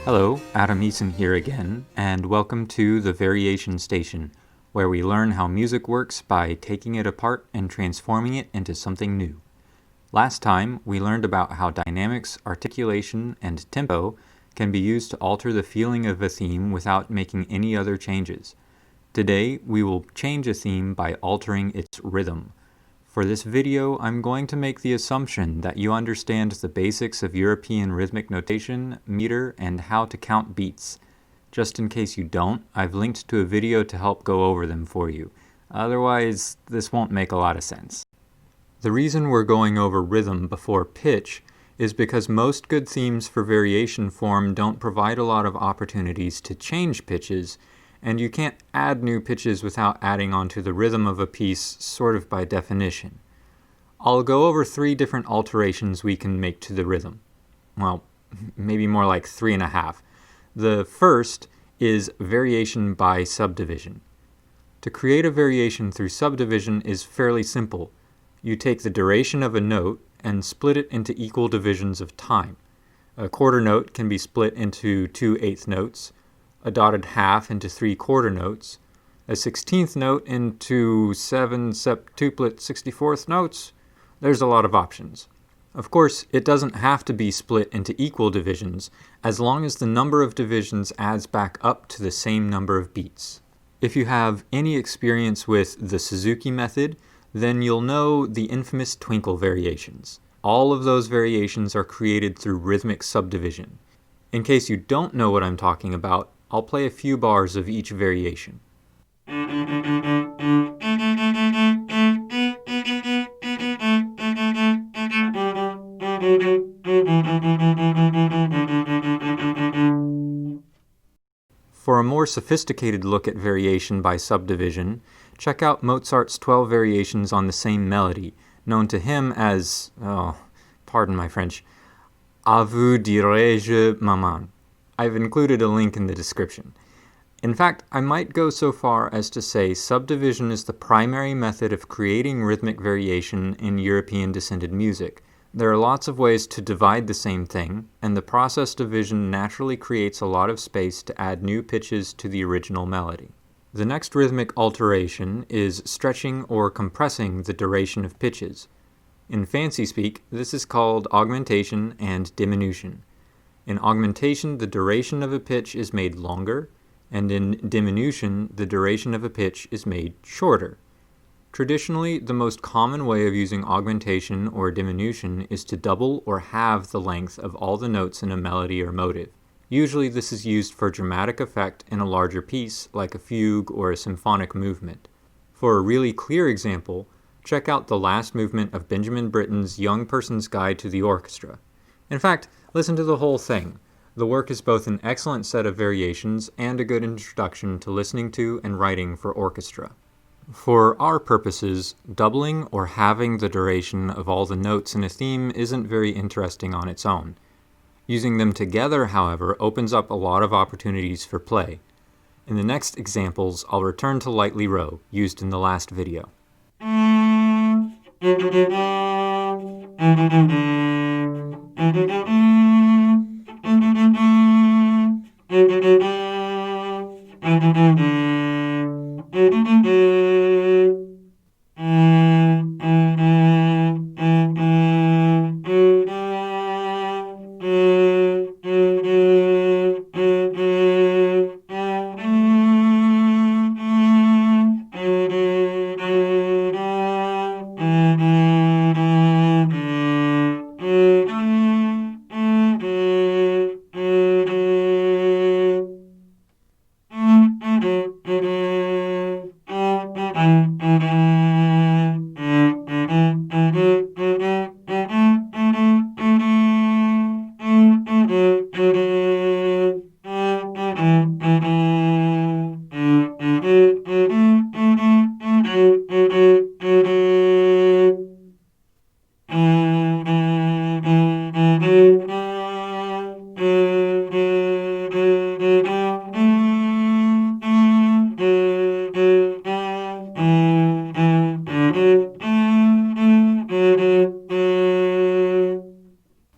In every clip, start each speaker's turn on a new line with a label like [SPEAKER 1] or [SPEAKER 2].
[SPEAKER 1] Hello, Adam Eason here again, and welcome to the Variation Station, where we learn how music works by taking it apart and transforming it into something new. Last time, we learned about how dynamics, articulation, and tempo can be used to alter the feeling of a theme without making any other changes. Today, we will change a theme by altering its rhythm. For this video, I'm going to make the assumption that you understand the basics of European rhythmic notation, meter, and how to count beats. Just in case you don't, I've linked to a video to help go over them for you. Otherwise, this won't make a lot of sense. The reason we're going over rhythm before pitch is because most good themes for variation form don't provide a lot of opportunities to change pitches, and you can't add new pitches without adding onto the rhythm of a piece sort of by definition. I'll go over 3 different alterations we can make to the rhythm. Well, maybe more like 3.5. The first is variation by subdivision. To create a variation through subdivision is fairly simple. You take the duration of a note and split it into equal divisions of time. A quarter note can be split into 2/8 notes, a dotted half into 3/4 notes, a 16th note into 7 septuplet 64th notes. There's a lot of options. Of course, it doesn't have to be split into equal divisions, as long as the number of divisions adds back up to the same number of beats. If you have any experience with the Suzuki method, then you'll know the infamous twinkle variations. All of those variations are created through rhythmic subdivision. In case you don't know what I'm talking about, I'll play a few bars of each variation. For a more sophisticated look at variation by subdivision, check out Mozart's 12 variations on the same melody, known to him as, pardon my French, À vous dirai-je maman. I've included a link in the description. In fact, I might go so far as to say subdivision is the primary method of creating rhythmic variation in European descended music. There are lots of ways to divide the same thing, and the process division naturally creates a lot of space to add new pitches to the original melody. The next rhythmic alteration is stretching or compressing the duration of pitches. In fancy speak, this is called augmentation and diminution. In augmentation, the duration of a pitch is made longer, and in diminution, the duration of a pitch is made shorter. Traditionally, the most common way of using augmentation or diminution is to double or halve the length of all the notes in a melody or motive. Usually this is used for dramatic effect in a larger piece, like a fugue or a symphonic movement. For a really clear example, check out the last movement of Benjamin Britten's Young Person's Guide to the Orchestra. In fact, listen to the whole thing. The work is both an excellent set of variations and a good introduction to listening to and writing for orchestra. For our purposes, doubling or halving the duration of all the notes in a theme isn't very interesting on its own. Using them together, however, opens up a lot of opportunities for play. In the next examples, I'll return to lightly row, used in the last video.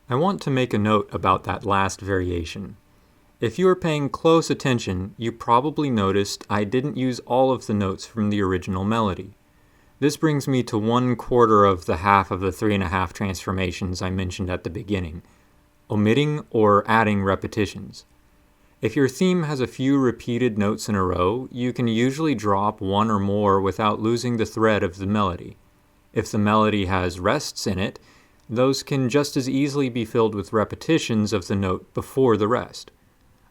[SPEAKER 1] I want to make a note about that last variation. If you are paying close attention, you probably noticed I didn't use all of the notes from the original melody. This brings me to 1/4 of the half of the 3.5 transformations I mentioned at the beginning, omitting or adding repetitions. If your theme has a few repeated notes in a row, you can usually drop one or more without losing the thread of the melody. If the melody has rests in it, those can just as easily be filled with repetitions of the note before the rest.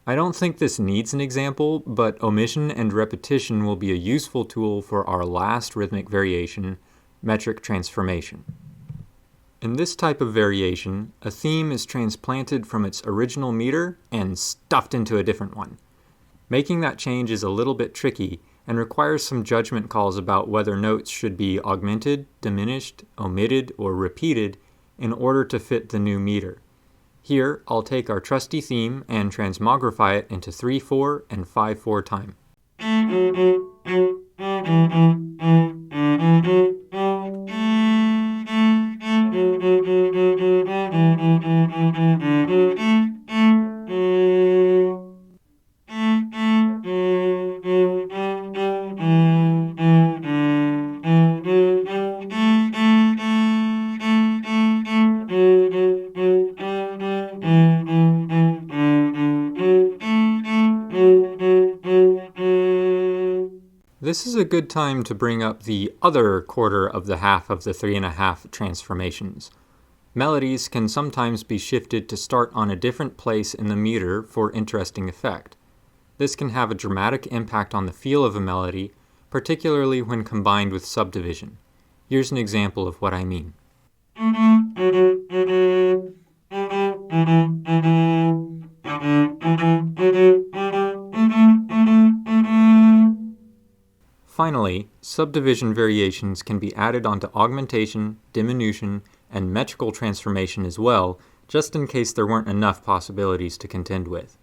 [SPEAKER 1] I don't think this needs an example, but omission and repetition will be a useful tool for our last rhythmic variation, metric transformation. In this type of variation, a theme is transplanted from its original meter and stuffed into a different one. Making that change is a little bit tricky and requires some judgment calls about whether notes should be augmented, diminished, omitted, or repeated in order to fit the new meter. Here, I'll take our trusty theme and transmogrify it into 3/4 and 5/4 time. This is a good time to bring up the other 1/4 of the half of the 3.5 transformations. Melodies can sometimes be shifted to start on a different place in the meter for interesting effect. This can have a dramatic impact on the feel of a melody, particularly when combined with subdivision. Here's an example of what I mean. Finally, subdivision variations can be added onto augmentation, diminution, and metrical transformation as well, just in case there weren't enough possibilities to contend with.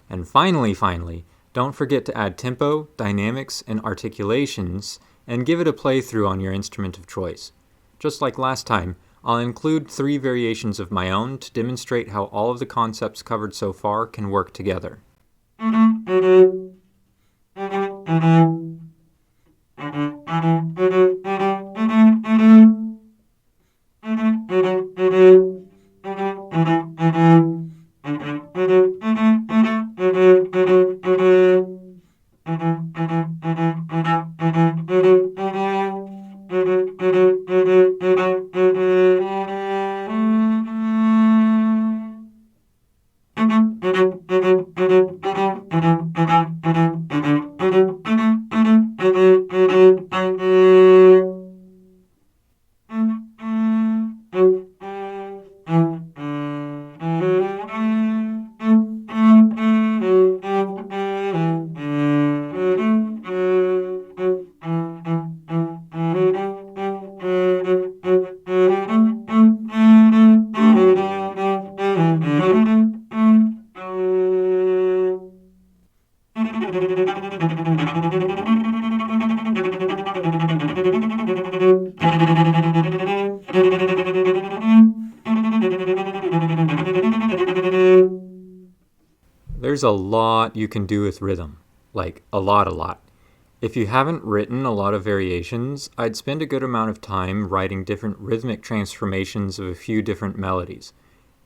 [SPEAKER 1] And finally, don't forget to add tempo, dynamics, and articulations, and give it a playthrough on your instrument of choice. Just like last time, I'll include 3 variations of my own to demonstrate how all of the concepts covered so far can work together. There's a lot you can do with rhythm, like a lot. If you haven't written a lot of variations, I'd spend a good amount of time writing different rhythmic transformations of a few different melodies.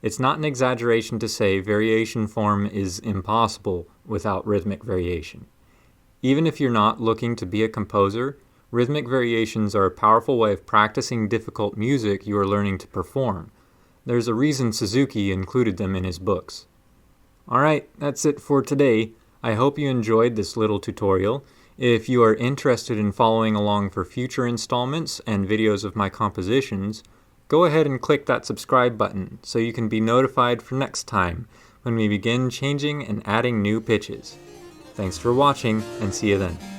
[SPEAKER 1] It's not an exaggeration to say variation form is impossible without rhythmic variation. Even if you're not looking to be a composer, rhythmic variations are a powerful way of practicing difficult music you are learning to perform. There's a reason Suzuki included them in his books. Alright, that's it for today. I hope you enjoyed this little tutorial. If you are interested in following along for future installments and videos of my compositions, go ahead and click that subscribe button so you can be notified for next time when we begin changing and adding new pitches. Thanks for watching, and see you then.